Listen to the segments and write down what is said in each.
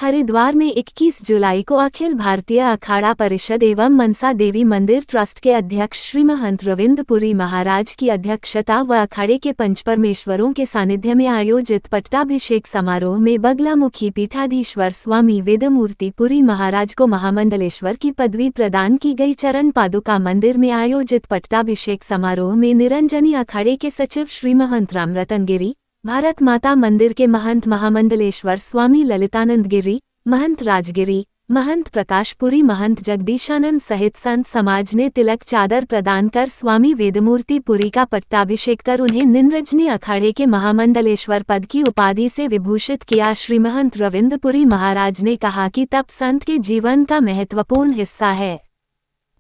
हरिद्वार में 21 जुलाई को अखिल भारतीय अखाड़ा परिषद एवं मनसा देवी मंदिर ट्रस्ट के अध्यक्ष श्री महंत रविंद्र पुरी महाराज की अध्यक्षता व अखाड़े के पंचपरमेश्वरों के सानिध्य में आयोजित पट्टाभिषेक समारोह में बगलामुखी पीठाधीश्वर स्वामी वेदमूर्ति पुरी महाराज को महामंडलेश्वर की पदवी प्रदान की गई। चरण पादुका मंदिर में आयोजित पट्टाभिषेक समारोह में निरंजनी अखाड़े के सचिव श्री महंत रामरतन गिरी, भारत माता मंदिर के महंत महामंडलेश्वर स्वामी ललितानंद गिरी, महंत राजगिरी, महंत प्रकाशपुरी, महंत जगदीशानंद सहित संत समाज ने तिलक चादर प्रदान कर स्वामी वेदमूर्ति पुरी का पट्टाभिषेक कर उन्हें निरंजनी अखाड़े के महामंडलेश्वर पद की उपाधि से विभूषित किया। श्री महंत रविंद्र पुरी महाराज ने कहा कि तप संत के जीवन का महत्वपूर्ण हिस्सा है।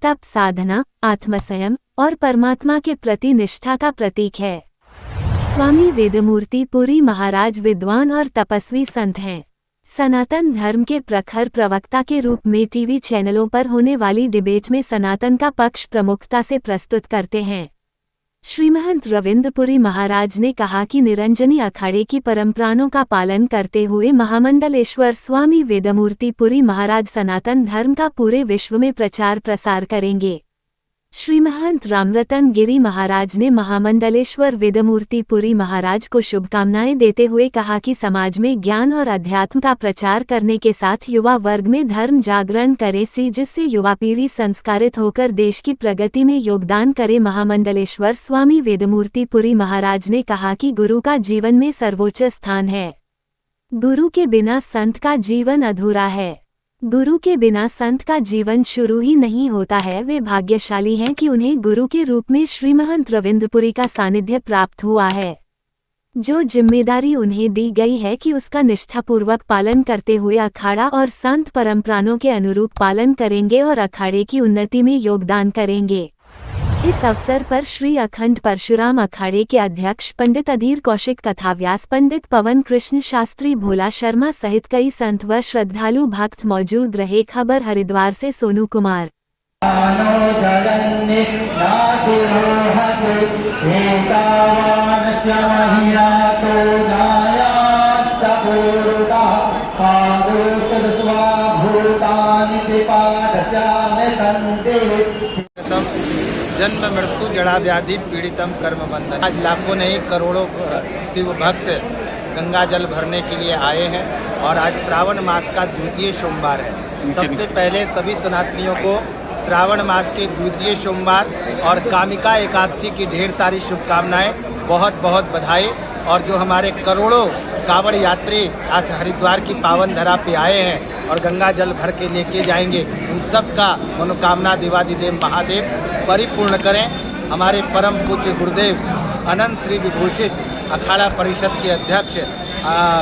तप साधना, आत्मसंयम और परमात्मा के प्रति निष्ठा का प्रतीक है। स्वामी वेदमूर्ति पुरी महाराज विद्वान और तपस्वी संत हैं। सनातन धर्म के प्रखर प्रवक्ता के रूप में टीवी चैनलों पर होने वाली डिबेट में सनातन का पक्ष प्रमुखता से प्रस्तुत करते हैं। श्री महंत रविंद्र पुरी महाराज ने कहा कि निरंजनी अखाड़े की परंपराओं का पालन करते हुए महामंडलेश्वर स्वामी वेदमूर्ति पुरी महाराज सनातन धर्म का पूरे विश्व में प्रचार प्रसार करेंगे। श्री महंत रामरतन गिरी महाराज ने महामंडलेश्वर वेदमूर्ति पुरी महाराज को शुभकामनाएं देते हुए कहा कि समाज में ज्ञान और अध्यात्म का प्रचार करने के साथ युवा वर्ग में धर्म जागरण करे जिससे युवा पीढ़ी संस्कारित होकर देश की प्रगति में योगदान करे। महामंडलेश्वर स्वामी वेदमूर्ति पुरी महाराज ने कहा कि गुरु का जीवन में सर्वोच्च स्थान है। गुरु के बिना संत का जीवन अधूरा है। गुरु के बिना संत का जीवन शुरू ही नहीं होता है। वे भाग्यशाली हैं कि उन्हें गुरु के रूप में श्री महंत रविंद्रपुरी का सानिध्य प्राप्त हुआ है। जो जिम्मेदारी उन्हें दी गई है कि उसका निष्ठापूर्वक पालन करते हुए अखाड़ा और संत परंपराओं के अनुरूप पालन करेंगे और अखाड़े की उन्नति में योगदान करेंगे। इस अवसर पर श्री अखंड परशुराम अखाड़े के अध्यक्ष पंडित अधीर कौशिक, कथाव्यास पंडित पवन कृष्ण शास्त्री, भोला शर्मा सहित कई संत व श्रद्धालु भक्त मौजूद रहे। खबर हरिद्वार से सोनू कुमार। जन्म मृत्यु जड़ा व्याधि पीड़ितम कर्म बंधन। आज लाखों नहीं करोड़ों शिव भक्त गंगा जल भरने के लिए आए हैं और आज श्रावण मास का द्वितीय सोमवार है। सबसे पहले सभी सनातनियों को श्रावण मास के द्वितीय सोमवार और कामिका एकादशी की ढेर सारी शुभकामनाएं, बहुत बहुत बधाई। और जो हमारे करोड़ों कांवड़ यात्री आज हरिद्वार की पावन धरा पे आए हैं और गंगा जल भर के लेके जाएंगे, उन सब का मनोकामना देवादिदेव महादेव परिपूर्ण करें। हमारे परम पूज्य गुरुदेव अनंत श्री विभूषित अखाड़ा परिषद के अध्यक्ष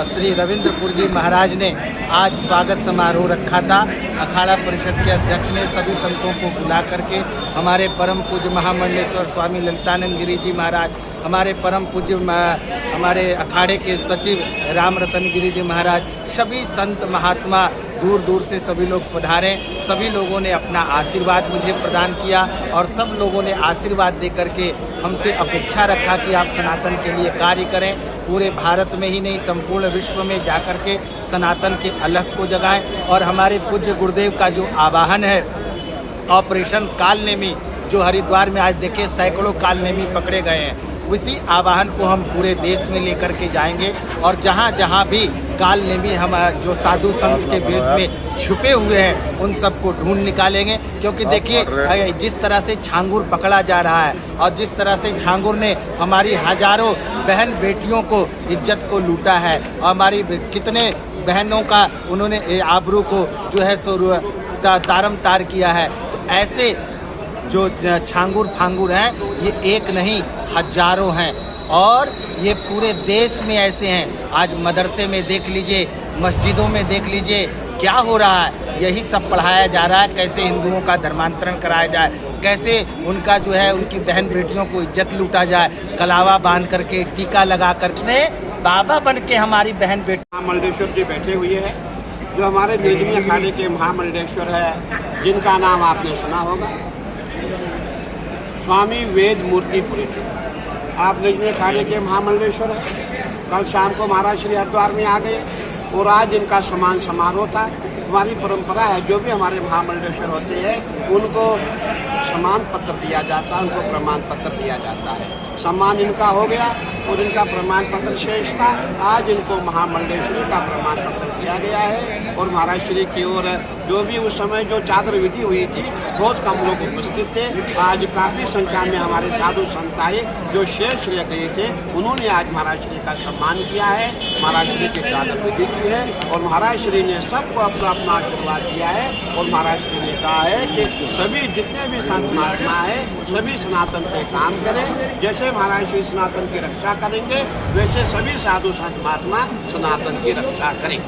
श्री रविंद्र पुरी जी महाराज ने आज स्वागत समारोह रखा था। अखाड़ा परिषद के अध्यक्ष ने सभी संतों को बुला करके हमारे परम पूज्य महामंडलेश्वर स्वामी ललितानंद गिरी जी महाराज, हमारे परम पूज्य हमारे अखाड़े के सचिव रामरतन गिरी जी महाराज, सभी संत महात्मा दूर दूर से सभी लोग पधारे। सभी लोगों ने अपना आशीर्वाद मुझे प्रदान किया और सब लोगों ने आशीर्वाद दे करके हमसे अपेक्षा रखा कि आप सनातन के लिए कार्य करें। पूरे भारत में ही नहीं, संपूर्ण विश्व में जाकर के सनातन के अलख को जगाएं। और हमारे पूज्य गुरुदेव का जो आवाहन है ऑपरेशन कालनेमी, जो हरिद्वार में आज देखे सैकड़ों कालनेमी पकड़े गए हैं, उसी आवाहन को हम पूरे देश में लेकर के जाएंगे और जहाँ जहाँ भी कालनेमी हम जो साधु संत के वेश में छुपे हुए हैं उन सबको ढूंढ निकालेंगे। क्योंकि देखिए जिस तरह से छांगुर पकड़ा जा रहा है और जिस तरह से छांगुर ने हमारी हजारों बहन बेटियों को इज्जत को लूटा है और हमारी कितने बहनों का उन्होंने आबरू को जो है सो तारम तार किया है। तो ऐसे जो छांगुर फांगुर हैं ये एक नहीं हजारों हैं और ये पूरे देश में ऐसे हैं। आज मदरसे में देख लीजिए, मस्जिदों में देख लीजिए क्या हो रहा है। यही सब पढ़ाया जा रहा है, कैसे हिंदुओं का धर्मांतरण कराया जाए, कैसे उनका जो है उनकी बहन बेटियों को इज्जत लूटा जाए, कलावा बांध करके टीका लगा कर बाबा बन के हमारी बहन बेटी। महामंडलेश्वर जी बैठे हुए हैं जो हमारे निरंजनी अखाड़े के महामंडलेश्वर है, जिनका नाम आपने सुना होगा, स्वामी वेदमूर्ति पुरी। आप निरंजनी अखाड़े के महामंडलेश्वर है। कल शाम को महाराज श्री हरिद्वार में आ गए। और आज इनका सम्मान समारोह था। हमारी परंपरा है, जो भी हमारे महामंडलेश्वर होते हैं उनको सम्मान पत्र दिया जाता है, उनको प्रमाण पत्र दिया जाता है। सम्मान इनका हो गया और इनका प्रमाण पत्र शेष था। आज इनको महामंडलेश्वरी का प्रमाण पत्र दिया गया है। और महाराज श्री की ओर जो भी उस समय जो चादर विधि हुई थी, बहुत कम लोग उपस्थित थे। आज काफ़ी संख्या में हमारे साधु संत आए जो शेष रह गए थे, उन्होंने आज महाराज श्री का सम्मान किया है, महाराज श्री की चादर विधि की है और महाराज श्री ने सबको अपना अपना आशीर्वाद दिया है। और महाराज श्री ने कहा है कि सभी जितने भी संत महात्मा है सभी सनातन पे काम करें। जैसे महाराज श्री सनातन की रक्षा करेंगे वैसे सभी साधु संत महात्मा सनातन की रक्षा करें।